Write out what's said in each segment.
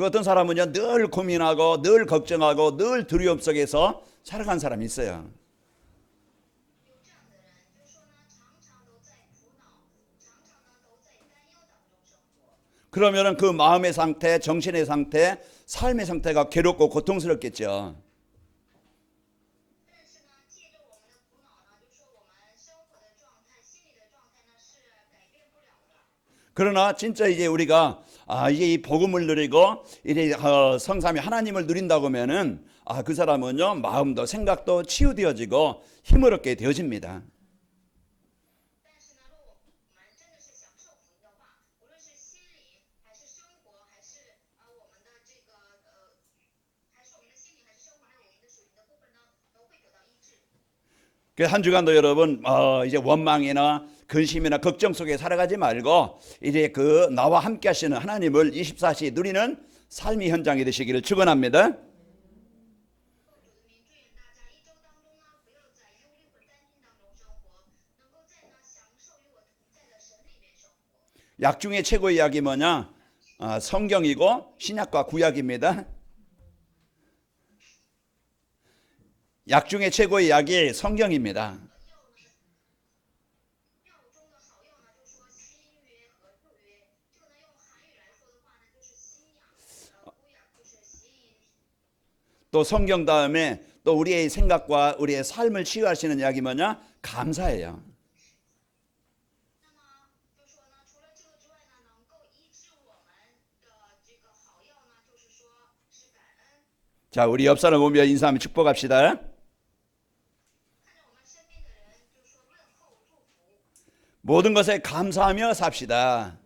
그 어떤 사람은요 늘 고민하고 늘 걱정하고 늘 두려움 속에서 살아간 사람이 있어요. 그러면은 그 마음의 상태, 정신의 상태, 삶의 상태가 괴롭고 고통스럽겠죠. 그러나 진짜 이제 우리가 이제 이 복음을 누리고 이제 성삼위 하나님을 누린다고 하면은 그 사람은요 마음도 생각도 치유되어지고 힘을 얻게 되어집니다. 한 주간도 여러분 이제 원망이나 근심이나 걱정 속에 살아가지 말고 이제 그 나와 함께 하시는 하나님을 24시 누리는 삶의 현장이 되시기를 축원합니다. 약 중에 최고의 약이 뭐냐? 성경이고 신약과 구약입니다. 약 중에 최고의 약이 성경입니다. 또 성경 다음에 또 우리의 생각과 우리의 삶을 치유하시는 약이 뭐냐? 감사예요. 자, 우리 옆 사람 보며 인사하며 축복합시다. 모든 것에 감사하며 삽시다.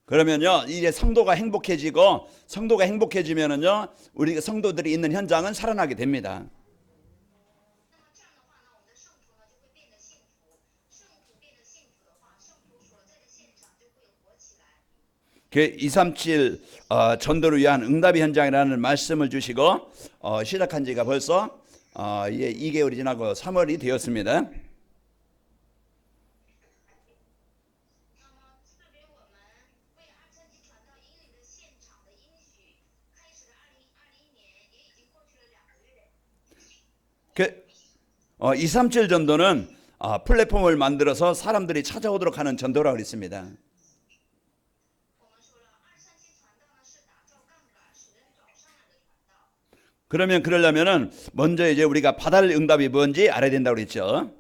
그러면요 이제 성도가 행복해지고 성도가 행복해지면은요 우리 성도들이 있는 현장은 살아나게 됩니다. 그 237 전도를 위한 응답의 현장이라는 말씀을 주시고 시작한 지가 벌써 이제 2개월이 지나고 3월이 되었습니다. 그 237 전도는 플랫폼을 만들어서 사람들이 찾아오도록 하는 전도라고 그랬습니다. 그러면 그러려면은 먼저 이제 우리가 받아야 할 응답이 뭔지 알아야 된다고 그랬죠.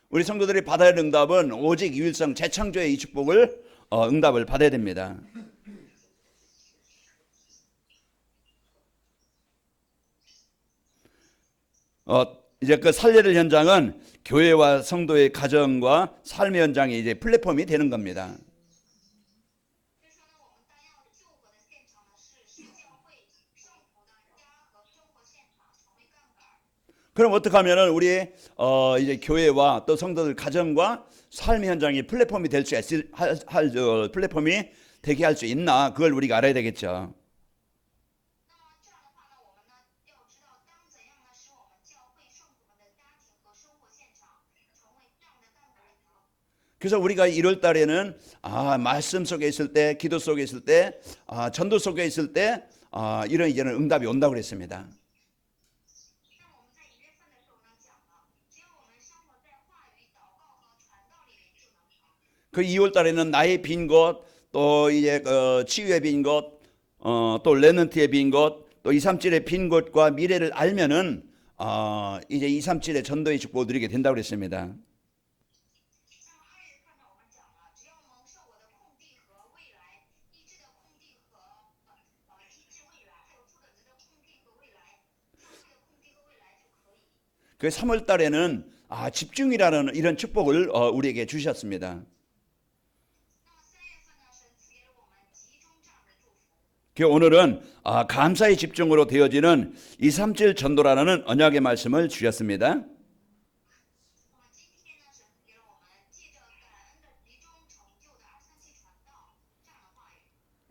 우리 성도들이 받아야 할 응답은 오직 유일성 재창조의 이 축복을 응답을 받아야 됩니다. 이제 그 살려를 현장은 교회와 성도의 가정과 삶의 현장이 이제 플랫폼이 되는 겁니다. 그럼 어떻게 하면은 우리 이제 교회와 또 성도들 가정과 삶의 현장이 플랫폼이 될 수 있을 플랫폼이 되게 할 수 있나 그걸 우리가 알아야 되겠죠. 그래서 우리가 1월 달에는 말씀 속에 있을 때, 기도 속에 있을 때, 전도 속에 있을 때 이런 이제는 응답이 온다고 그랬습니다. 그 2월 달에는 나의 빈 곳, 또 이제 치유의 빈 곳, 또 레넌트의 빈 곳, 또 237의 빈 곳과 미래를 알면은 이제 237의 전도의 축복을 누리게 된다고 그랬습니다. 그 3월 달에는 집중이라는 이런 축복을 우리에게 주셨습니다. 오늘은 감사의 집중으로 되어지는 237 전도라는 언약의 말씀을 주셨습니다.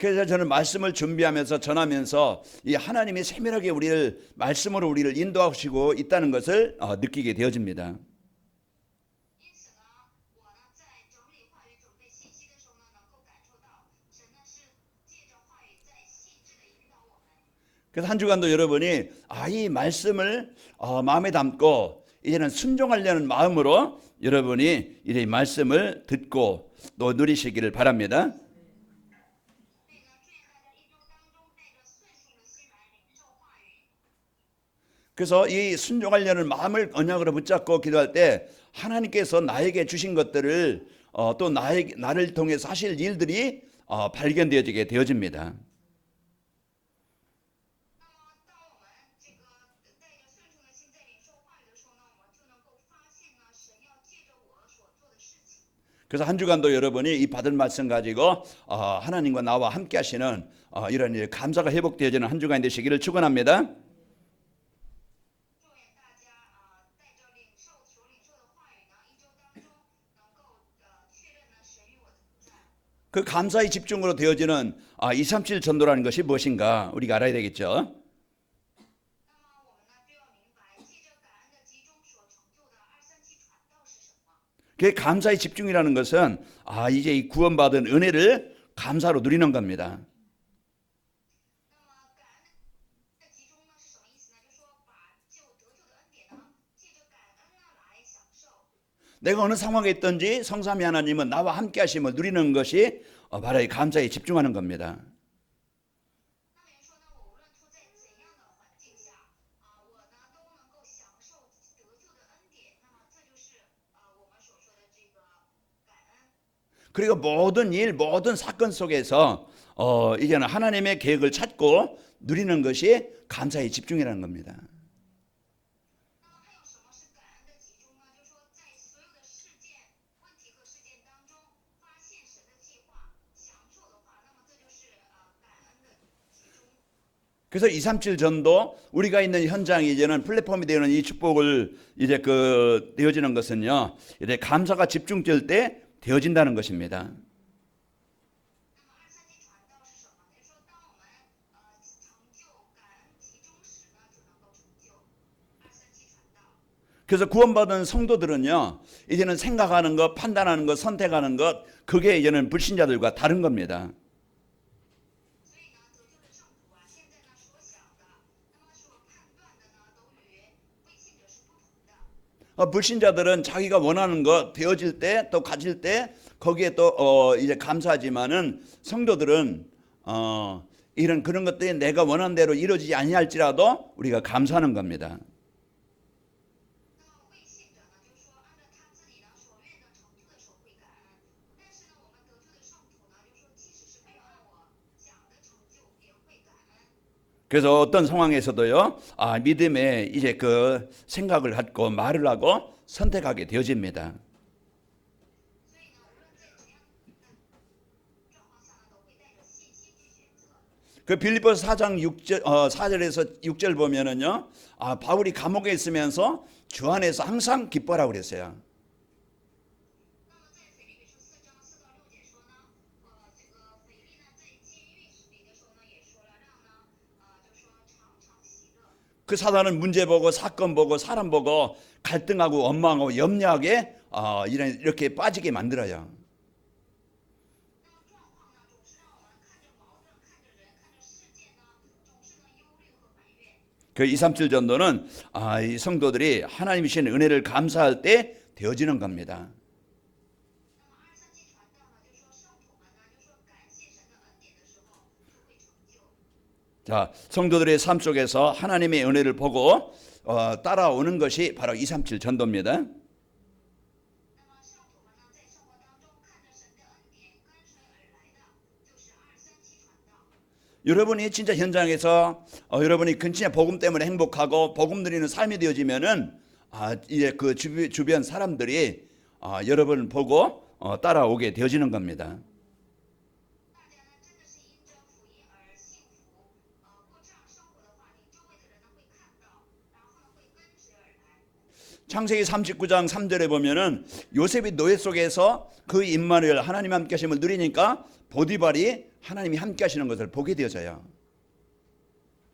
그래서 저는 말씀을 준비하면서 전하면서 이 하나님이 세밀하게 우리를 말씀으로 우리를 인도하시고 있다는 것을 느끼게 되어집니다. 因此呢，我呢在整理话语、准备信息的时候呢，能够感受到神呢是借着话语在细致的引导我们。 그래서 한 주간도 여러분이 이 말씀을 마음에 담고 이제는 순종하려는 마음으로 여러분이 이제 이 말씀을 듣고 또 누리시기를 바랍니다. 所以呢，祝愿大家一周当中带着顺从的心来领受话语。 그래서 이 순종하려는 마음을 언약으로 붙잡고 기도할 때 하나님께서 나에게 주신 것들을 또 나를 통해서 하실 일들이 발견되어지게 되어집니다. 那么，当我们这个带着顺从的心在领受话语的时候呢，我们就能够发现呢，神要借着我所做的事情。 그래서 한 주간도 여러분이 이 받은 말씀 가지고 하나님과 나와 함께 하시는 이런 감사가 회복되어지는 한 주간이 되시기를 축원합니다. 祝愿大家带着所领受的话语呢，一周当中能够确认呢神与我同在。 그 감사의 집중으로 되어지는 237 전도라는 것이 무엇인가 우리가 알아야 되겠죠. 那么我们呢就要明白，借着感恩的集中所成就的237传道是什么？ 그 감사의 집중이라는 것은 이제 이 구원받은 은혜를 감사로 누리는 겁니다. 那么感恩的集中呢是什么意思呢？就是说把得救的恩典呢，借着感恩呢来享受。 내가 어느 상황에 있든지 성삼위 하나님은 나와 함께 하심을 누리는 것이 바로 이 감사에 집중하는 겁니다. 那么也说呢，我无论处在怎样的环境下我呢都能够享受得救的恩典。那么这就是我们所说的这个感恩。 그리고 모든 일, 모든 사건 속에서 이제는 하나님의 계획을 찾고 누리는 것이 감사의 집중이라는 겁니다. 那么还有什么是感恩的集中呢？就是说在所有的事件、问题和事件当中，发现神的计划，享受的话，那么这就是感恩的集中。 그래서 237 전도 우리가 있는 현장이 이제는 플랫폼이 되는 이 축복을 이제 되어지는 것은요. 이제 감사가 집중될 때 되어진다는 것입니다. 那么237传道是什么呢？就是说当我们成就感恩集中时呢，就能够成就237传道。 그래서 구원받은 성도들은요. 이제는 생각하는 것, 판단하는 것, 선택하는 것 그게 이제는 불신자들과 다른 겁니다. 所以呢，得救的圣徒现在呢所想的，那么所判断的呢，都与未信者是不同的。 불신자들은 자기가 원하는 것 되어질 때 또 가질 때 거기에 또 이제 감사하지만은 성도들은 이런 그런 것들이 내가 원하는 대로 이루어지지 아니할지라도 우리가 감사하는 겁니다. 那么未信者呢，就是说按照他自己呢所愿的成就的时候会感恩，但是呢，我们得救的圣徒呢，就是说即使是没有按我想的成就，也会感恩。 그래서 어떤 상황에서도요, 믿음에 이제 그 생각을 갖고 말을 하고 선택하게 되어집니다. 所以呢，无论在怎样的状况下呢，都会带着信心去选择。 그 빌립보서 4장 6절 4절에서 6절 보면은요, 바울이 감옥에 있으면서 주 안에서 항상 기뻐하라고 그랬어요. 那么在腓立比书4章4到6节说呢，这个腓力呢在监狱里的时候呢，也说了让呢，就说常常喜乐。 그 사단은 문제 보고 사건 보고 사람 보고 갈등하고 원망하고 염려하게 이렇게 빠지게 만들어요. 那么状况呢，总是让我们看着矛盾，看着人，看着事件呢，总是呢忧虑和埋怨。 그 237 전도는 이 성도들이 하나님이 주신 은혜를 감사할 때 되어지는 겁니다. 那么237传道呢，就说圣徒们呢，就说感谢神的恩典的时候，就会成就。 자, 성도들의 삶 속에서 하나님의 은혜를 보고 따라오는 것이 바로 237 전도입니다. 那么圣徒们呢，在生活当中看着神的恩典跟随而来的，就是237传道。 여러분이 진짜 현장에서 여러분이 진짜 복음 때문에 행복하고 복음 누리는 삶이 되어지면은 이제 그 주변 사람들이 여러분을 보고 따라오게 되어지는 겁니다. 大家呢，真的是因着福音而幸福，过这样生活的话，你周围的人呢会看到，然后呢会跟随而来。 창세기 39장 3절에 보면은 요셉이 노예 속에서 그 임마누엘 하나님 함께 하심을 누리니까 보디발이 하나님이 함께 하시는 것을 보게 되어져요.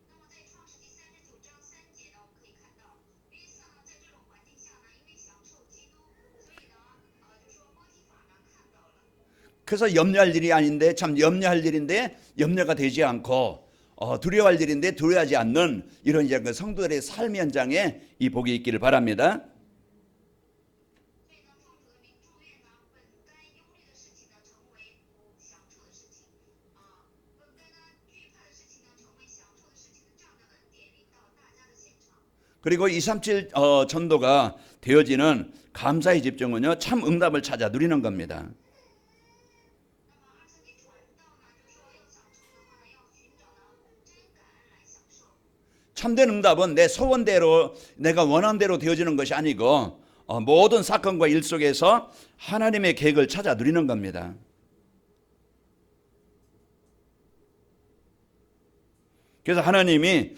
那么在创世纪39章3节呢，我们可以看到约瑟呢在这种环境下呢，因为享受基督，所以呢，就说波提法呢看到了。 그래서 염려할 일이 아닌데 참 염려할 일인데 염려가 되지 않고 두려워할 일인데 두려워하지 않는 이런 이제 그 성도들의 삶 현장에 이 복이 있기를 바랍니다. 所以呢，奉主的名祝愿呢，本该忧虑的事情呢，成为享受的事情本该呢惧怕的事情呢，成为享受的事情的这样的恩典临到大家的现场。 그리고 237 전도가 되어지는 감사의 집중은요 참 응답을 찾아 누리는 겁니다. 那么237传道呢，就说要享受的话呢，要寻找呢真感恩来享受。 참된 응답은 내 소원대로 내가 원하는 대로 되어지는 것이 아니고 모든 사건과 일 속에서 하나님의 계획을 찾아 누리는 겁니다. 그래서 하나님이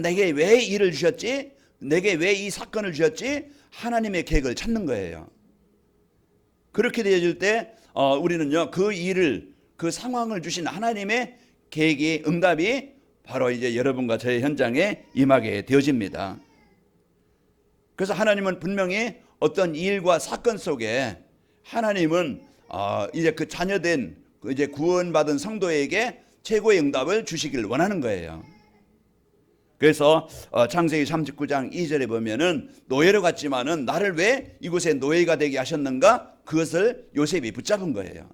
내게 왜 일을 주셨지? 내게 왜 이 사건을 주셨지? 하나님의 계획을 찾는 거예요. 그렇게 되어질 때 우리는요 그 일을 그 상황을 주신 하나님의 계획이 응답이 바로 이제 여러분과 저의 현장에 임하게 되어집니다. 그래서 하나님은 분명히 어떤 일과 사건 속에 하나님은 이제 그 자녀된 이제 구원받은 성도에게 최고의 응답을 주시길 원하는 거예요. 그래서 창세기 39장 2절에 보면은 노예로 갔지만은 나를 왜 이곳에 노예가 되게 하셨는가? 그것을 요셉이 붙잡은 거예요.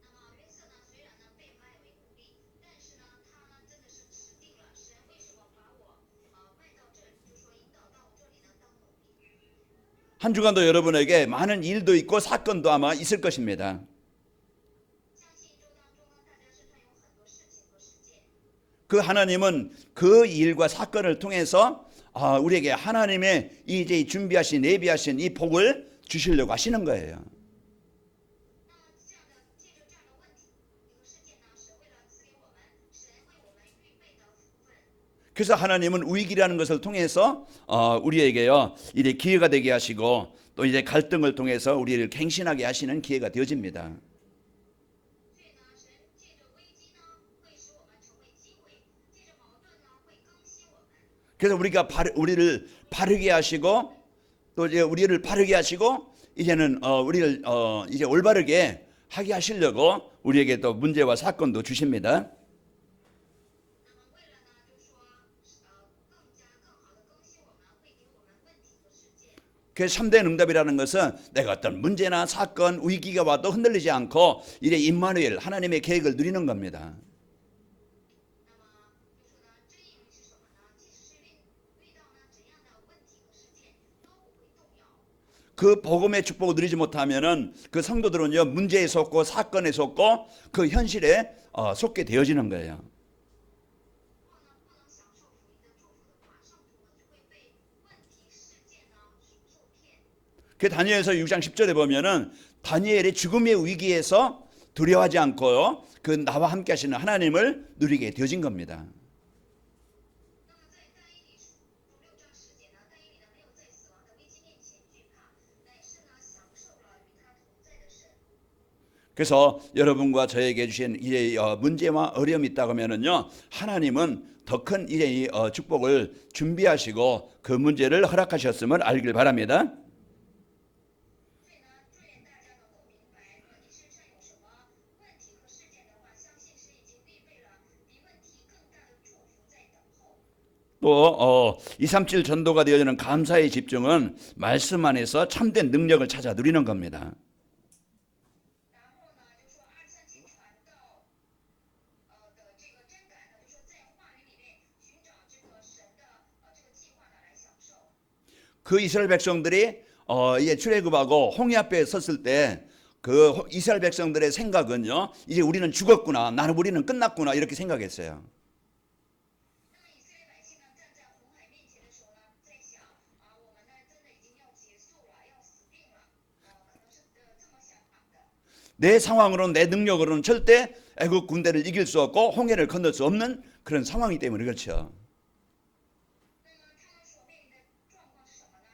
那么约瑟呢，虽然呢被卖为奴隶，但是呢，他呢真的是指定了神为什么把我卖到这里，就说引导到我这里呢当奴隶。 한 주간도 여러분에게 많은 일도 있고 사건도 아마 있을 것입니다. 相信一周当中呢，大家身上有很多事情和事件。 그 하나님은 그 일과 사건을 통해서 우리에게 하나님의 이제 준비하신 예비하신 이 복을 주시려고 하시는 거예요. 那么这样的借着这样的问题，一个事件呢，神为了赐给我们，神为我们预备的福分。 그래서 하나님은 위기라는 것을 통해서 우리에게요 이제 기회가 되게 하시고 또 이제 갈등을 통해서 우리를 갱신하게 하시는 기회가 되어집니다. 所以呢，神借着危机呢，会使我们成为机会；借着矛盾呢，会更新我们。 그래서 우리를 바르게 하시고 또 이제 우리를 바르게 하시고 이제는 우리를 이제 올바르게 하게 하시려고 우리에게 또 문제와 사건도 주십니다. 那么为了呢，就说更加更好的更新我们，会给我们问题和事件。 그래서 참된 응답이라는 것은 내가 어떤 문제나 사건, 위기가 와도 흔들리지 않고 이제 임마누엘 하나님의 계획을 누리는 겁니다. 那么就说呢，真应是什么呢？即使是遇到呢怎样的问题和事件，都不会动摇。 그 복음의 축복을 누리지 못하면은 그 성도들은요 문제에 속고 사건에 속고 그 현실에 속게 되어지는 거예요. 如果呢不能享受福音的祝福的话，圣徒呢就会被问题事件呢所受骗。 그 다니엘서 6장 10절에 보면은 다니엘의 죽음의 위기에서 두려워하지 않고요 그 나와 함께 하시는 하나님을 누리게 되어진 겁니다. 那么在但以理书6章10节呢，但以理呢没有在死亡的危机面前惧怕，乃是呢享受了与他同在的神。 그래서 여러분과 저에게 주신 이제 문제와 어려움이 있다고 하면은요 하나님은 더 큰 이제 이 축복을 준비하시고 그 문제를 허락하셨음을 알길 바랍니다. 所以呢，祝愿大家能够明白，若你身上有什么问题和事件的话，相信是已经预备了比问题更大的祝福在等候。 또 237 전도가 되어지는 감사의 집중은 말씀 안에서 참된 능력을 찾아 누리는 겁니다. 然后呢，就说237传道的这个真感呢，就说在话语里面寻找这个神的这个计划呢来享受。 그 이스라엘 백성들이 이제 출애굽하고 홍해 앞에 섰을 때 그 이스라엘 백성들의 생각은요 이제 우리는 죽었구나 나는 우리는 끝났구나 이렇게 생각했어요. 那么以色列百姓呢，站在红海面前的时候呢，在想我们呢真的已经要结束了，要死定了，可能是这么想的。 내 상황으로는 내 능력으로는 절대 애국 군대를 이길 수 없고 홍해를 건널 수 없는 그런 상황이기 때문에 그렇죠. 那么他们所面临的状况是什么呢？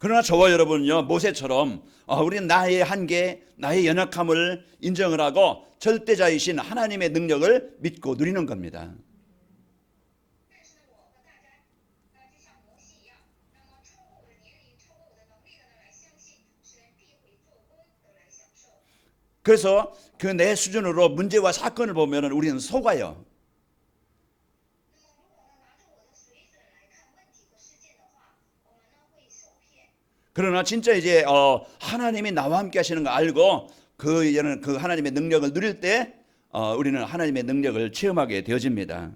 그러나 저와 여러분은요, 모세처럼 우리는 나의 한계, 나의 연약함을 인정을 하고 절대자이신 하나님의 능력을 믿고 누리는 겁니다. 但是呢，我和大家就像摩西一样，那么超过我的年龄、超过我的能力的呢，来相信神必会做工的来享受。 그래서 그 내 수준으로 문제와 사건을 보면 우리는 속아요. 那么如果呢，拿着我的水准来看问题和事件的话，我们呢会受骗。 그러나 진짜 이제 하나님이 나와 함께 하시는 거 알고 그 이제는 그 하나님의 능력을 누릴 때 우리는 하나님의 능력을 체험하게 되어집니다.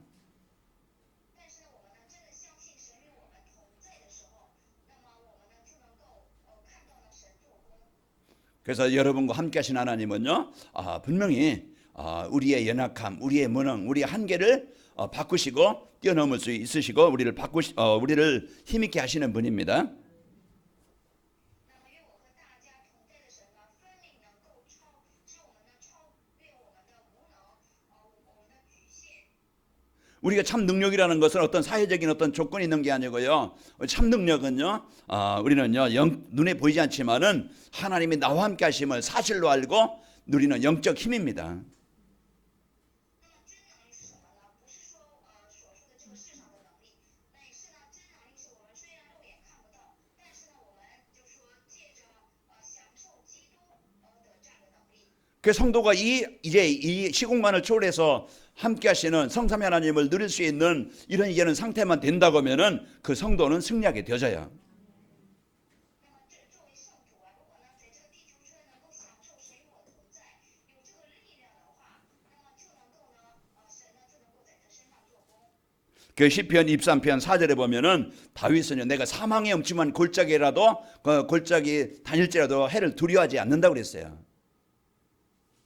但是呢，我们呢真的相信神与我们同在的时候，那么我们呢就能够看到呢神做工。 그래서 여러분과 함께 하신 하나님은요, 분명히 우리의 연약함, 우리의 무능, 우리의 한계를 바꾸시고 뛰어넘을 수 있으시고 우리를 힘있게 하시는 분입니다. 那么愿我和大家同在的神呢，分领能够使我们呢超越我们的无能，我们的局限。 우리가 참 능력이라는 것은 어떤 사회적인 어떤 조건이 있는 게 아니고요. 참 능력은요, 우리는요, 눈에 보이지 않지만은 하나님이 나와 함께 하심을 사실로 알고 누리는 영적 힘입니다. 那么真能力是什么呢？不是说所说的这个世上的能力，那也是呢真能力是我们虽然肉眼看不到，但是呢我们就说借着享受基督的这样的能力。 그 성도가 이제 이 시공간을 초월해서 함께 하시는 성삼위 하나님을 누릴 수 있는 이런 이제는 상태만 된다고 하면은 그 성도는 승리하게 되어져요. 那么这作为圣徒如果呢在这个地球村能够享受神与我同在，有这个力量的话，那么就能够呢神呢就能够在他身上做工。 그 시편 23편 4절에 보면은 다윗은요, 내가 사망의 엄침한 골짜기라도 그 골짜기 다닐지라도 해를 두려워하지 않는다고 그랬어요.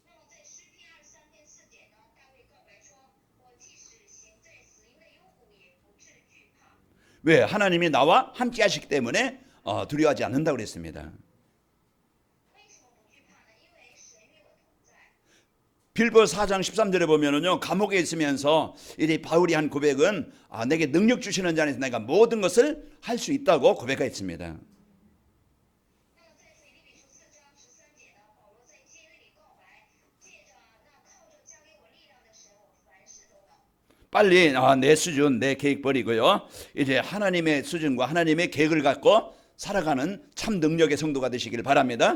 那么在诗篇23篇4节呢，大卫告白说：“我即使行在死荫的幽谷，也不至惧怕。” 왜? 하나님이 나와 함께 하시기 때문에 두려워하지 않는다고 그랬습니다. 为什么不惧怕呢？因为神与我同在。 빌보 4장 13절에 보면은요, 감옥에 있으면서 이제 바울이 한 고백은 내게 능력 주시는 자 안에서 내가 모든 것을 할 수 있다고 고백했습니다. 那么在腓立比书4章13节呢，保罗在监狱里告白，借着那靠着加给我力量的神，我凡事都能。 빨리 내 수준, 내 계획 버리고요. 이제 하나님의 수준과 하나님의 계획을 갖고 살아가는 참 능력의 성도가 되시길 바랍니다.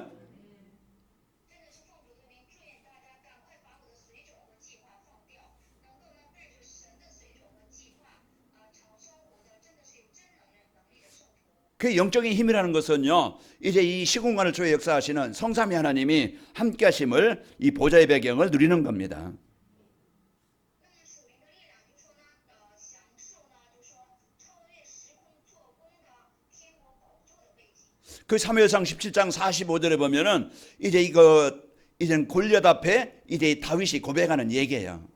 真的是奉主的名，祝愿大家赶快把我的水准和计划放掉，能够呢带着神的水准和计划，朝生活的真的是有真能力的圣徒。 그 영적인 힘이라는 것은요, 이제 이 시공간을 초에 역사하시는 성삼위 하나님이 함께 하심을 이 보좌의 배경을 누리는 겁니다. 那么属灵的力量，就说呢，享受呢，就说超越时空做工的天国宝座的背景。 그 사무엘상 17장 45절에 보면은 이제 이젠 골리앗 앞에 이제 다윗이 고백하는 얘기예요.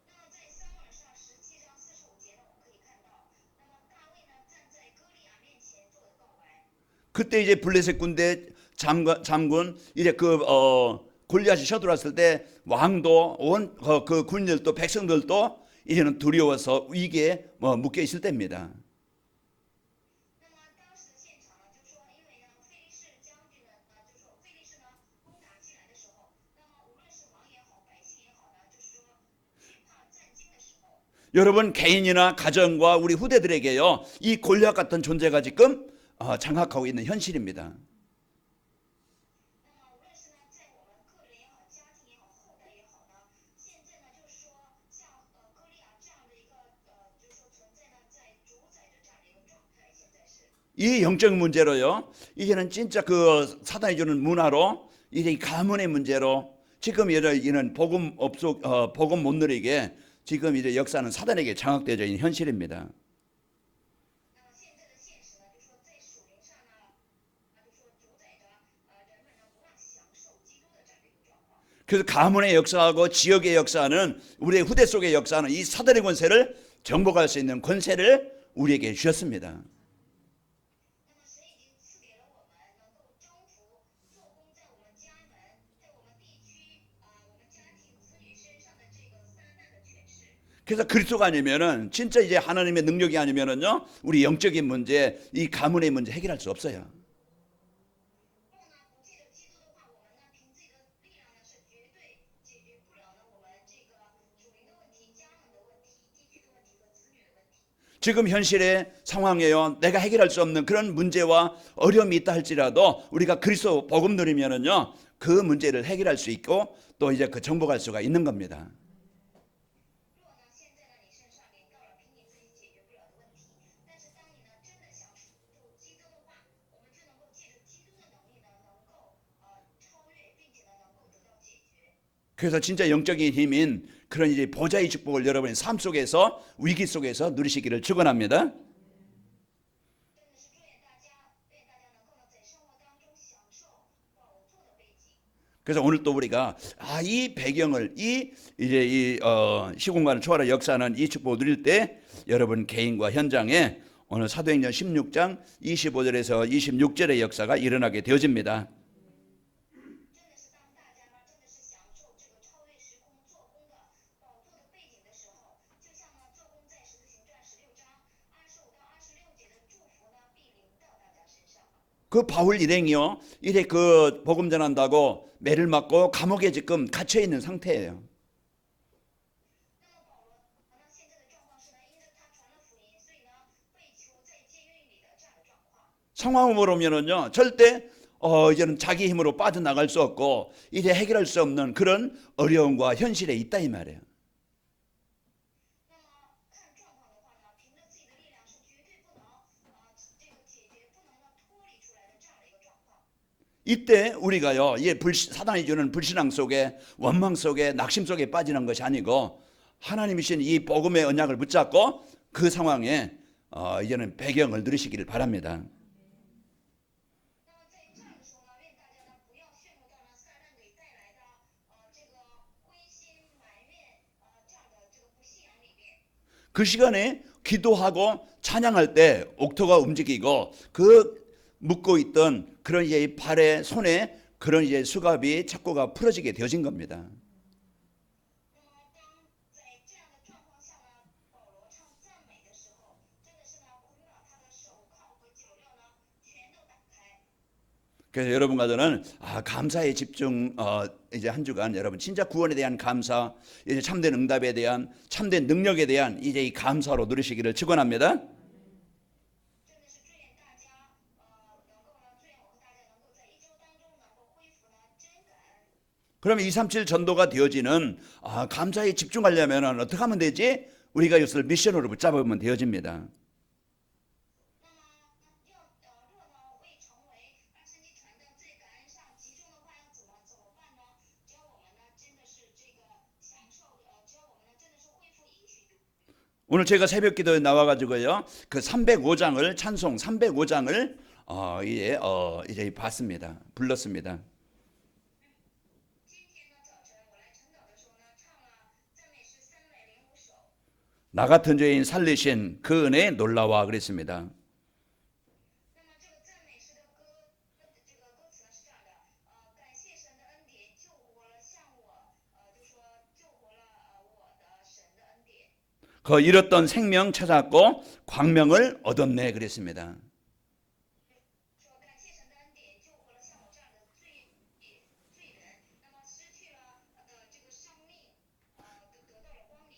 那么在撒母耳上17章45节呢，我们可以看到，那么大卫呢站在歌利亚面前做的告白。 그때 이제 블레셋 군대 장군 이제 골리앗이 쳐들어왔을 때 왕도 온 그 군인들도 백성들도 이제는 두려워서 위기에 묶여 있을 때입니다. 那么当时的现场呢，就说因为呢，非利士将军呢，就说非利士呢攻打进来的时候，那么无论是王也好，百姓也好呢，就是说惧怕战惊的时候。 여러분 개인이나 가정과 우리 후대들에게요, 이 골리앗 같은 존재가 지금 장악하고 있는 현실입니다. 那么无论是呢，在我们个人也好，家庭也好，后代也好呢，现在呢，就是说像歌利亚这样的一个就是说存在呢，在主宰着这样的一个状态，现在是。 이 영적 문제로요, 이제는 진짜 그 사단이 주는 문화로 이제 이 가문의 문제로 지금 이는 복음 못 누리게 지금 이제 역사는 사단에게 장악되어져 있는 현실입니다. 那么现在的现实呢，就说在属灵上呢，就说主宰着人们呢不让享受基督的这样的一个状况。 그래서 가문의 역사하고 지역의 역사는 우리의 후대 속의 역사는 이 사단의 권세를 정복할 수 있는 권세를 우리에게 주셨습니다. 那么神已经赐给了我们能够征服、做工在我们家门、在我们地区、我们家庭子女身上的这个撒旦的权势。 그래서 그리스도가 아니면은 진짜 이제 하나님의 능력이 아니면은요 우리 영적인 문제, 이 가문의 문제 해결할 수 없어요. 如果呢不借着基督的话，我们呢凭自己的力量呢是绝对解决不了呢我们这个属灵的问题、家人的问题、地区的问题和子女的问题。 지금 현실의 상황에요. 내가 해결할 수 없는 그런 문제와 어려움이 있다 할지라도 우리가 그리스도 복음 누리면은요 그 문제를 해결할 수 있고 또 이제 그 정복할 수가 있는 겁니다. 如果呢现在呢你身上临到了凭你自己解决不了的问题，但是当你呢真的想属基督的话，我们就能够借着基督的能力呢，能够超越，并且呢能够得到解决。 그래서 진짜 영적인 힘인 그런 이제 보좌의 축복을 여러분의 삶 속에서 위기 속에서 누리시기를 축원합니다. 真的是祝愿大家，愿大家能够呢在生活当中享受宝座的背景。 그래서 오늘 또 우리가 이 배경을 이 이제 이 시공간을 초월한 역사는 이 축복을 누릴 때 여러분 개인과 현장에 오늘 사도행전 16장 25절에서 26절의 역사가 일어나게 되어집니다. 真的是当大家呢真的是享受这个超越时空做工的宝座的背景的时候，就像呢做工在十字行传16章25到26节的祝福呢必临到大家身上。 그 바울 일행이요. 이래 그 복음 전한다고 매를 맞고 감옥에 지금 갇혀 있는 상태예요. 那么保罗呢现在的状况是呢，因着他传了福音，所以呢被囚在监狱里的这样的状况。 상황으로 보면은요. 절대 이제는 자기 힘으로 빠져나갈 수 없고 이제 해결할 수 없는 그런 어려움과 현실에 있다 이 말이에요. 那么看状况的话呢，凭着自己的力量是绝对不能这个解决，不能呢脱离出来的这样的一个状况。 이때 우리가요, 사단이 주는 불신앙 속에 원망 속에 낙심 속에 빠지는 것이 아니고 하나님이신 이 복음의 언약을 붙잡고 그 상황에 이제는 배경을 누리시기를 바랍니다. 那么在这样的时候呢，愿大家呢不要陷入到呢撒旦给带来的这个灰心埋怨这样的这个不信仰里面。 그 시간에 기도하고 찬양할 때 옥토가 움직이고 그 묶고 있던 그런 이제 발에 손에 그런 이제 수갑이 착고가 풀어지게 되어진 겁니다. 那么当在这样的状况下呢，保罗唱赞美的时候，真的是呢捆绑他的手铐和脚镣呢全都打开。 그래서 여러분과 저는 감사에 집중 이제 한 주간 여러분 진짜 구원에 대한 감사, 이제 참된 응답에 대한 참된 능력에 대한 이제 이 감사로 누리시기를 축원합니다. 真的是祝愿大家能够呢，祝愿我和大家能够在一周当中能够恢复呢真感恩。 그러면 237 전도가 되어지는 감사에 집중하려면 어떻게 하면 되지? 우리가 이것을 미션으로 붙잡으면 되어집니다. 那么若呢未成为27传的最感恩上集中的话，要怎么办呢？只要我们呢真的是这个享受只要我们呢真的是恢复应许。 오늘 제가 새벽 기도에 나와가지고요, 그 305장을 찬송 305장을 이제 봤습니다. 불렀습니다. 今天呢早晨我来晨祷的时候呢，唱了赞美诗305首。 나 같은 죄인 살리신 그 은혜 놀라와 그랬습니다. 那么这个赞美诗的这个歌词呢是这样的，感谢神的恩典，救活了像我，就说救活了我的神的恩典。 그 잃었던 생명 찾았고 광명을 얻었네 그랬습니다. 说感谢神的恩典，救活了像我这样的罪人，那么失去了这个生命，得到了光明。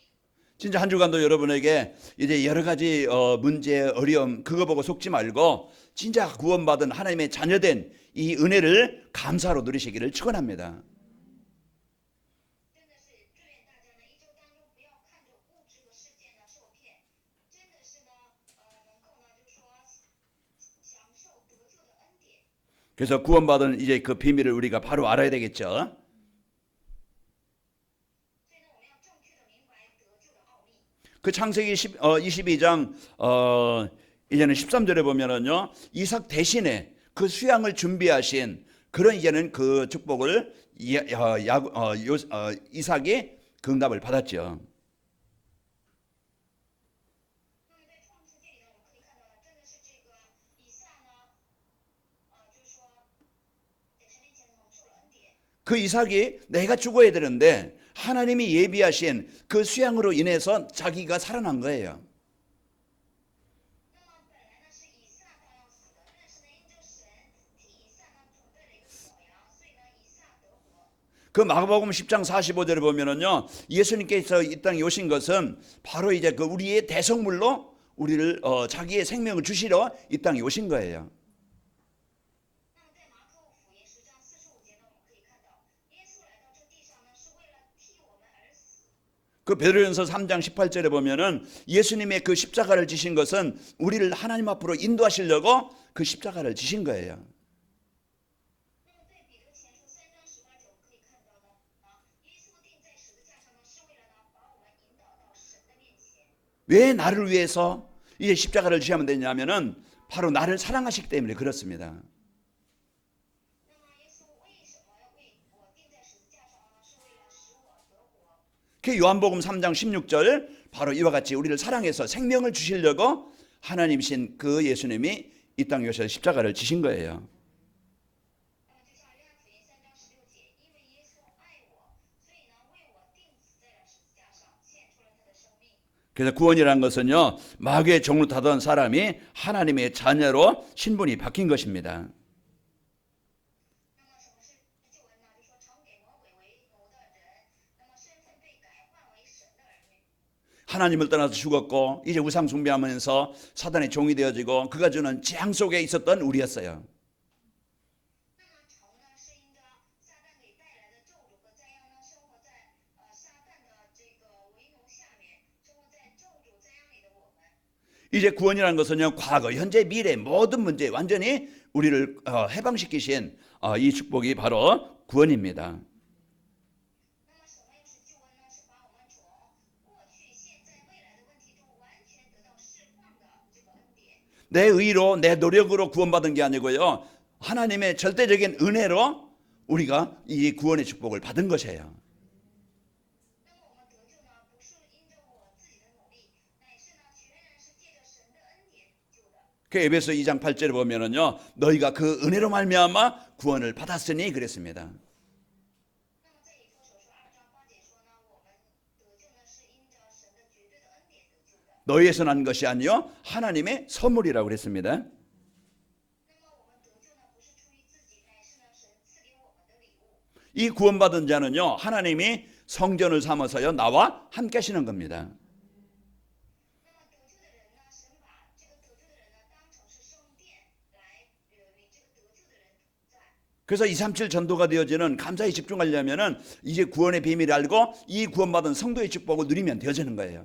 진짜 한 주간도 여러분에게 이제 여러 가지 문제, 어려움 그거 보고 속지 말고 진짜 구원받은 하나님의 자녀된 이 은혜를 감사로 누리시기를 축원합니다. 真的是祝愿大家呢一周当中不要看着物质的世界呢受骗，真的是呢能够呢就是说享受得救的恩典。 그래서 구원받은 이제 그 비밀을 우리가 바로 알아야 되겠죠. 所以呢我们要正确的明白得救的奥秘。 그 창세기 22장 이제는 13절에 보면은요, 이삭 대신에 그 수양을 준비하신 그런 이제는 그 축복을 이삭이 그 응답을 받았죠. 那么在创世纪里呢，我们可以看到呢，真的是这个以撒呢，就是说在神面前蒙受了恩典。 그 이삭이 내가 죽어야 되는데 하나님이 예비하신 그 수양으로 인해서 자기가 살아난 거예요. 那么本来呢是以撒他要死的，但是呢，因着神替以撒呢准备了一个小羊，所以呢以撒得活。 그 마가복음 10장 45절에 보면은요, 예수님께서 이 땅에 오신 것은 바로 이제 그 우리의 대성물로 우리를 자기의 생명을 주시러 이 땅에 오신 거예요. 那么在马可福音10章45节呢，我们可以看到，耶稣来到这地上呢，是为了替我们而死。 그 베드로전서 3장 18절에 보면은 예수님의 그 십자가를 지신 것은 우리를 하나님 앞으로 인도하시려고 그 십자가를 지신 거예요. 那么在彼得前书3章18节，我们可以看到呢，耶稣钉在十字架上呢，是为了呢把我们引导到神的面前。 왜 나를 위해서 이제 십자가를 지하면 되냐면은 바로 나를 사랑하시기 때문에 그렇습니다. 那么耶稣为什么要为我钉在十字架上呢？是为了使我得活。 그 요한복음 3장 16절 바로 이와 같이 우리를 사랑해서 생명을 주시려고 하나님이신 그 예수님이 이 땅에 오셔서 십자가를 지신 거예요. 那么就像约翰福音3章16节，因为耶稣爱我，所以呢为我钉死在了十字架上，献出了他的生命。 그래서 구원이라는 것은요, 마귀의 종을 타던 사람이 하나님의 자녀로 신분이 바뀐 것입니다. 那么什么是救恩呢？就说常给魔鬼为奴的人，那么身份被改换为神的儿女。 하나님을 떠나서 죽었고 이제 우상 숭배하면서 사단의 종이 되어지고 그가 주는 재앙 속에 있었던 우리였어요. 那么仇呢，是因着撒旦给带来的咒诅和灾殃呢，生活在撒旦的这个为奴下面，生活在咒诅灾殃里的我们。 이제 구원이라는 것은요, 과거, 현재, 미래 모든 문제 완전히 우리를 해방시키신 이 축복이 바로 구원입니다. 那么什么又是救恩呢？是把我们从过去、现在、未来的问题中完全得到释放的这个恩典。 내 의로 내 노력으로 구원받은 게 아니고요, 하나님의 절대적인 은혜로 우리가 이 구원의 축복을 받은 것이에요. 那么我们得救呢，不是因着我自己的努力，乃是呢全然是借着神的恩典救的。 그 에베소 2장 8절에 보면은요, 너희가 그 은혜로 말미암아 구원을 받았으니 그랬습니다. 那么在以弗所书2章8节说呢，我们得救呢是因着神的绝对的恩典得救的。 너희에서 난 것이 아니요 하나님의 선물이라고 그랬습니다. 那么我们得救呢，不是出于自己，乃是呢神赐给我们的礼物。 이 구원받은 자는요, 하나님이 성전을 삼아서요 나와 함께 하시는 겁니다. 那么得救的人呢，神把这个得救的人呢当成是圣殿来与这个得救的人同在。 그래서 237 전도가 되어지는 감사에 집중하려면은 이제 구원의 비밀을 알고 이 구원받은 성도의 축복을 누리면 되어지는 거예요.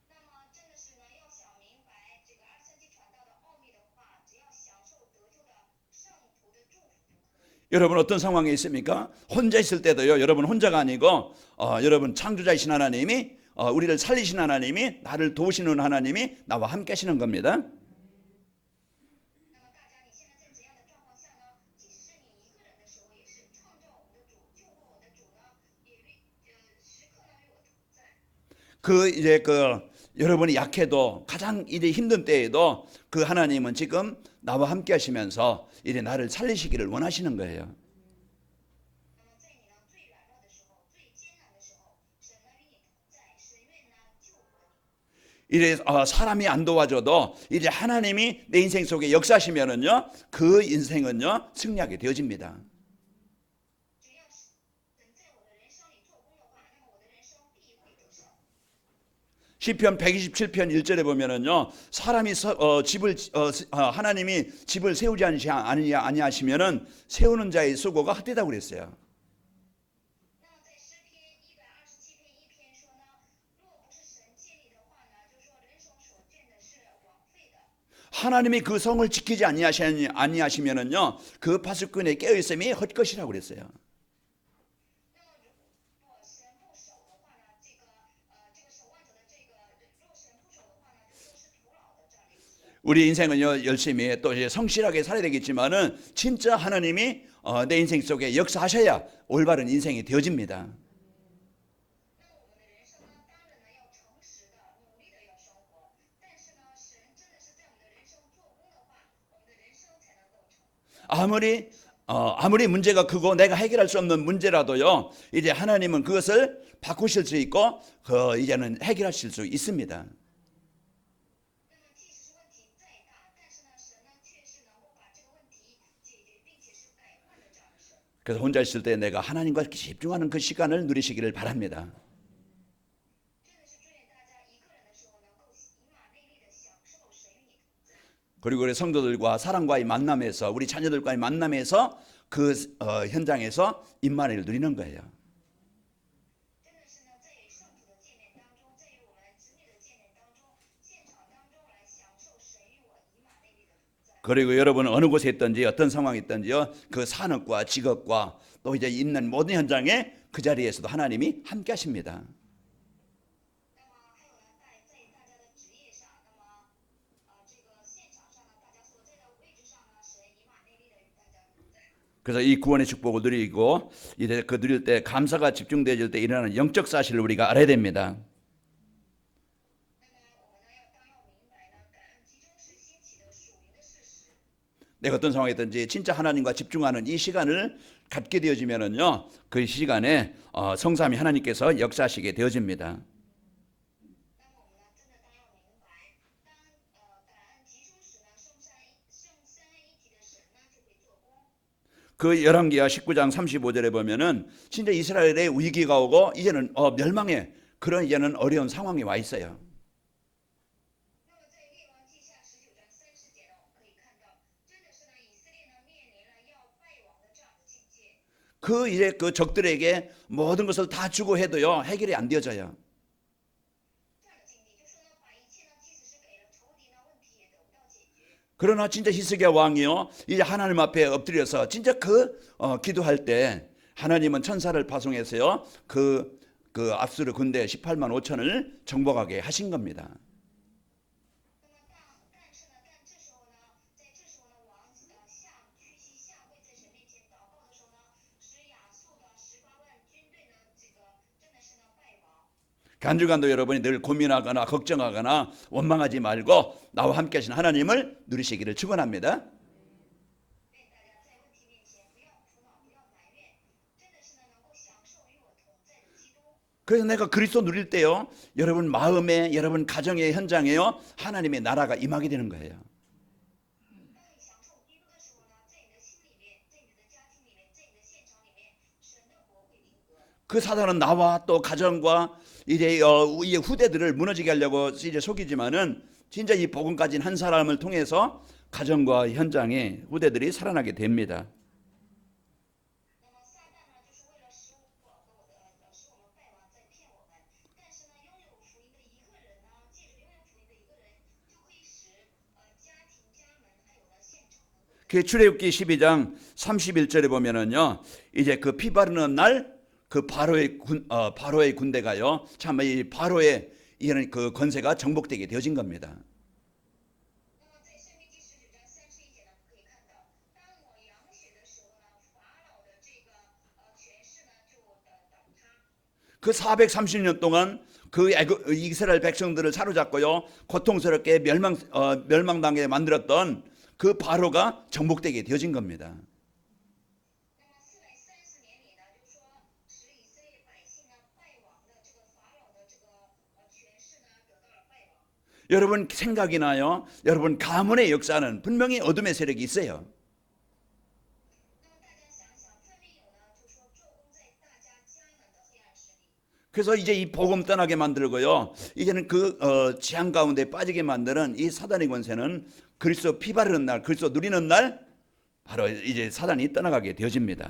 那么真的是呢，要想明白这个237传道的奥秘的话，只要享受得救的圣徒的祝福就可以。 여러분 어떤 상황에 있습니까? 혼자 있을 때도요, 여러분 혼자가 아니고 여러분 창조자이신 하나님이 우리를 살리신 하나님이 나를 도우시는 하나님이 나와 함께 하시는 겁니다. 那么大家，你现在在怎样的状况下呢？即使是你一个人的时候，也是创造我们的主、救活我的主呢，也时刻呢与我同在。 그 이제 그 여러분이 약해도 가장 이제 힘든 때에도 그 하나님은 지금 나와 함께 하시면서 이제 나를 살리시기를 원하시는 거예요. 那么在你呢最软弱的时候、最艰难的时候，神呢与你同在，神愿呢救活你。 이제 사람이 안 도와줘도 이제 하나님이 내 인생 속에 역사하시면은요, 그 인생은요 승리하게 되어집니다. 只要是神在我的人生里做工的话，那么我的人生必会得胜。 시편 127편 1절에 보면은요, 사람이 하나님이 집을 세우지 아니하시면은 세우는 자의 수고가 헛되다고 그랬어요. 那么在诗篇127篇1篇说呢，若不是神建立的话呢，就说人手所建的是枉费的。 하나님이 그 성을 지키지 아니하시면은요, 그 파수꾼의 깨어 있음이 헛것이라고 그랬어요. 那么如果神不守的话呢，这个守望者的若神不守的话呢，就说是徒劳的这样的意思。 우리 인생은요, 열심히 또 이제 성실하게 살아야 되겠지만은 진짜 하나님이 내 인생 속에 역사하셔야 올바른 인생이 되어집니다. 那么我们的人生呢，当然呢要诚实的、努力的要生活，但是呢，神真的是在我们的人生做工的话，我们的人生才能够成。 아무리 아무리 문제가 크고 내가 해결할 수 없는 문제라도요, 이제 하나님은 그것을 바꾸실 수 있고 이제는 해결하실 수 있습니다. 那么即使是问题再大，但是呢，神呢却是能够把这个问题解决，并且是改换的这样的神。 그래서 혼자 있을 때 내가 하나님과 집중하는 그 시간을 누리시기를 바랍니다. 真的是祝愿大家一个人的时候能够以马内利的享受神与你同在。 그리고 우리 성도들과 사랑과의 만남에서, 우리 자녀들과의 만남에서 그 현장에서 임마누엘을 누리는 거예요. 真的是呢，在与圣徒的见面当中，在与我们子女的见面当中，现场当中来享受神与我以马内利的同在。 그리고 여러분은 어느 곳에 있든지 어떤 상황에 있든지요, 그 산업과 직업과 또 이제 있는 모든 현장에 그 자리에서도 하나님이 함께 하십니다. 那么还有呢，在大家的职业上，那么这个现场上呢，大家所在的位置上呢，神以马内利的与大家同在。 그래서 이 구원의 축복을 누리고 이제 그 누릴 때 감사가 집중되어질 때 일어나는 영적 사실을 우리가 알아야 됩니다. 那么我们呢要明白呢，感恩集中是兴起的属灵的事实。 내가 어떤 상황에 있든지 진짜 하나님과 집중하는 이 시간을 갖게 되어지면은요, 그 시간에 성삼위 하나님께서 역사하시게 되어집니다. 那么我们呢，真的当要明白，当感恩集中时呢，圣三位一体的神呢就会做工。 그 열왕기하 19장 35절에 보면은 진짜 이스라엘의 위기가 오고 이제는 멸망의 그런 이제는 어려운 상황이 와 있어요. 那么在列王记下19章30节呢，我们可以看到，真的是呢，以色列呢面临了要败亡的这样的境界。 그 이제 그 적들에게 모든 것을 다 주고 해도요, 해결이 안 되어져요. 这样的境地，就说呢，把一切呢，即使是给了仇敌呢，问题也得不到解决。 그러나 진짜 히스기야 왕이요, 이제 하나님 앞에 엎드려서 진짜 기도할 때 하나님은 천사를 파송해서요, 그 압수르 군대 18만 5천을 정복하게 하신 겁니다. 那么但是呢，但这时候呢，在这时候呢，王屈膝下跪在神面前祷告的时候呢，使亚述的18万军队呢，这个真的是呢败亡。 한 주간도 여러분이 늘 고민하거나 걱정하거나 원망하지 말고 나와 함께 하신 하나님을 누리시기를 축원합니다. 愿大家在问题面前不要苦恼，不要埋怨，真的是呢能够享受与我同在的基督。 그래서 내가 그리스도 누릴 때요, 여러분 마음에, 여러분 가정의 현장에요, 하나님의 나라가 임하게 되는 거예요. 当你享受基督的时候呢，在你的心里面，在你的家庭里面，在你的现场里面，神的国会临格。 그 사단은 나와 또 가정과 이제 이 후대들을 무너지게 하려고 이제 속이지만은 진짜 이 복음 가진 한 사람을 통해서 가정과 현장의 후대들이 살아나게 됩니다. 那么撒旦呢，就是为了使我们败亡，在骗我们。但是呢，拥有福音的一个人呢，借着拥有福音的一个人，就可以使家庭、家门还有呢现场能够。 그 출애굽기 12장 31절에 보면은요, 이제 그 피 바르는 날 그 바로의 군대가요, 참 이 바로의 이런 그 권세가 정복되게 되어진 겁니다. 那么在申命记19章31节呢，我们可以看到，当我扬血的时候呢，法老的这个权势呢就倒塌。 그 430년 동안 그 이스라엘 백성들을 사로잡고요, 고통스럽게 멸망당하게 만들었던 그 바로가 정복되게 되어진 겁니다. 那么430年里呢，就是说使以色列百姓呢败亡的这个法老的这个权势呢得到了败亡。 여러분 생각이 나요? 여러분 가문의 역사는 분명히 어둠의 세력이 있어요. 那么大家想想，分明有呢，就是说做工在大家家门的黑暗势力。 그래서 이제 이 복음 떠나게 만들고요, 이제는 그 재앙 가운데 빠지게 만드는 이 사단의 권세는 그리스도 피 바르는 날, 그리스도 누리는 날 바로 이제 사단이 떠나가게 되어집니다.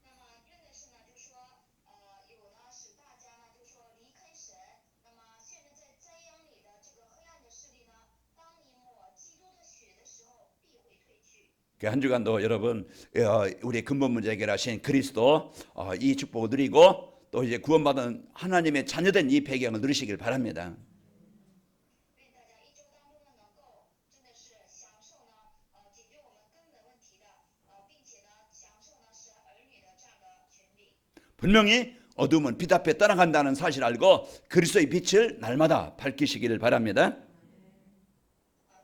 那么真的是呢，就是说有呢使大家呢，就是说离开神。那么现在在灾殃里的这个黑暗的势力呢，当你抹基督的血的时候，必会退去。 한 주간도 여러분 우리의 근본 문제 해결하신 그리스도 이 축복을 누리고 또 이제 구원받은 하나님의 자녀된 이 배경을 누리시길 바랍니다. 愿大家一周当中呢，能够真的是享受呢，解决我们根本问题的，并且呢，享受呢是儿女的这样的权利。 분명히 어둠은 빛 앞에 떠나간다는 사실 알고 그리스도의 빛을 날마다 밝히시기를 바랍니다.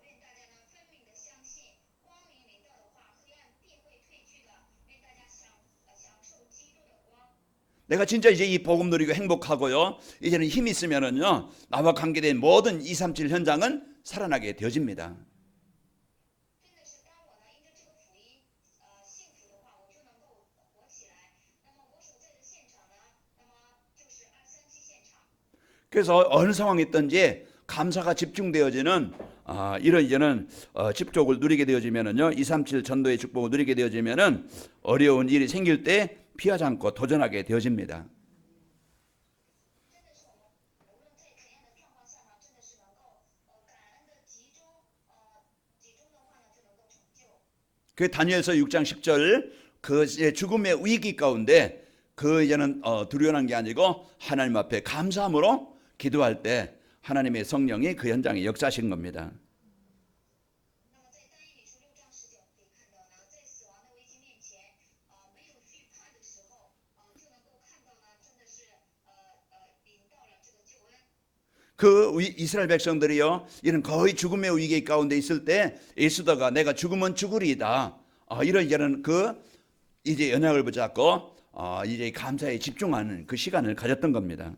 愿大家呢分明的相信，光明临到的话，黑暗必会 내가 진짜 이제 이 복음 누리고 행복하고요. 이제는 힘이 있으면은요. 나와 관계된 모든 237 현장은 살아나게 되어집니다. 真的是当我呢因着这个福音幸福的话，我就能够活起来。那么我所在的现场呢，那么就是237现场。 그래서 어느 상황이 있든지 감사가 집중되어지는 이런 이제는 집족을 누리게 되어지면은요. 237 전도의 축복을 누리게 되어지면은 어려운 일이 생길 때 피하지 않고 도전하게 되어집니다. 真的是我们无论在怎样的状况下呢，真的是能够感恩的集中的话呢，就能够成就。 그 다니엘서 6장 10절 그 이제 죽음의 위기 가운데 그 이제는 두려워하는 게 아니고 하나님 앞에 감사함으로 기도할 때 하나님의 성령이 그 현장에 역사하신 겁니다. 那么在但以理书6章19可以看到呢，在死亡的危机面前没有惧怕的时候就能够看到呢，真的是领到了这个救恩。 그 이스라엘 백성들이요 이런 거의 죽음의 위기 가운데 있을 때 에스더가 내가 죽으면 죽으리이다 이런 그 이제 연약을 붙잡고 이제 감사에 집중하는 그 시간을 가졌던 겁니다.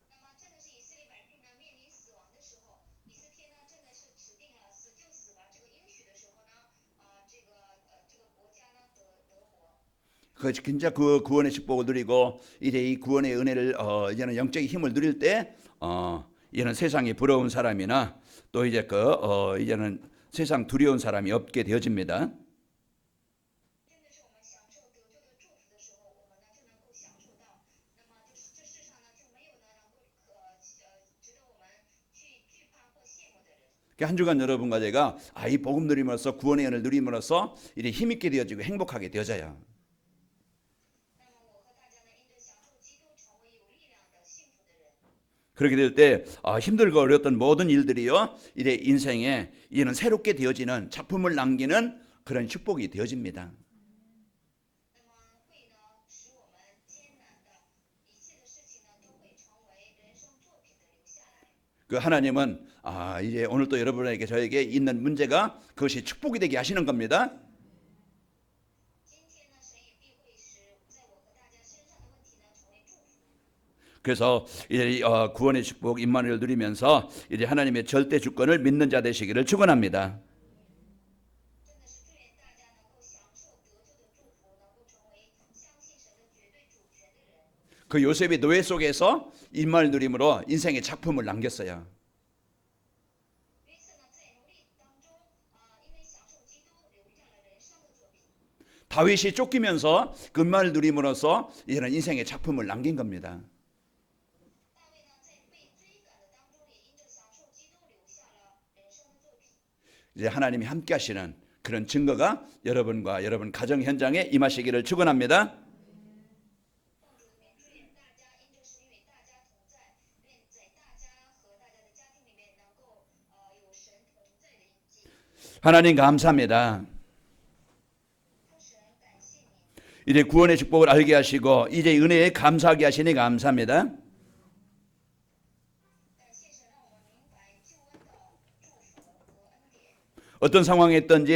那么真的是以色列百姓呢面临死亡的时候，以色列呢真的是指定了死就死吧这个应许的时候呢，这个国家呢得活。 그 진짜 그 구원의 축복을 누리고 이제 이 구원의 은혜를 이제는 영적인 힘을 누릴 때 이제는 세상이 부러운 사람이나 또 이제 이제는 세상 두려운 사람이 없게 되어집니다. 真的是我们享受得救的祝福的时候，我们呢就能够享受到，那么就是这世上呢就没有呢能够值得我们去惧怕或羡慕的人。 한 주간 여러분과 제가 이 복음 누림으로써 구원의 은혜를 누림으로써 이제 힘있게 되어지고 행복하게 되어져요. 那么我和大家呢因着享受基督成为有力量的幸福的人。 그렇게 될 때 힘들고 어려웠던 모든 일들이요 이제 인생에 이제는 새롭게 되어지는 작품을 남기는 그런 축복이 되어집니다. 那么会呢使我们艰难的一切的事情呢都会成为人生作品的留下来。 그 하나님은 이제 오늘 또 여러분에게 저에게 있는 문제가 그것이 축복이 되게 하시는 겁니다. 今天呢神也必会使在我和大家身上的问题呢成为祝福。 그래서 이제 구원의 축복 임마누엘 누리면서 이제 하나님의 절대 주권을 믿는 자 되시기를 축원합니다. 真的是祝愿大家能够享受得救的祝福，能够成为相信神的绝对主权的人。 그 요셉이 노예 속에서 임마누엘 누림으로 인생의 작품을 남겼어요. 约瑟呢在奴隶当中因为享受基督留下了人生的作品。 다윗이 쫓기면서 그 임마누엘 누림으로써 이제는 인생의 작품을 남긴 겁니다. 大卫呢在被追赶的当中，也因着享受基督留下了人生的作品。 이제 하나님이 함께 하시는 그런 증거가 여러분과 여러분 가정 현장에 임하시기를 축원합니다. 奉主的名祝愿大家因着神与大家同在，愿在大家和大家的家庭里面能够有神同在的印记。 하나님 감사합니다. 父神感谢您， 이제 구원의 축복을 알게 하시고 이제 은혜에 감사하게 하시니 감사합니다. 感谢神让我们明白救恩的祝福和恩典。 어떤 상황에 있든지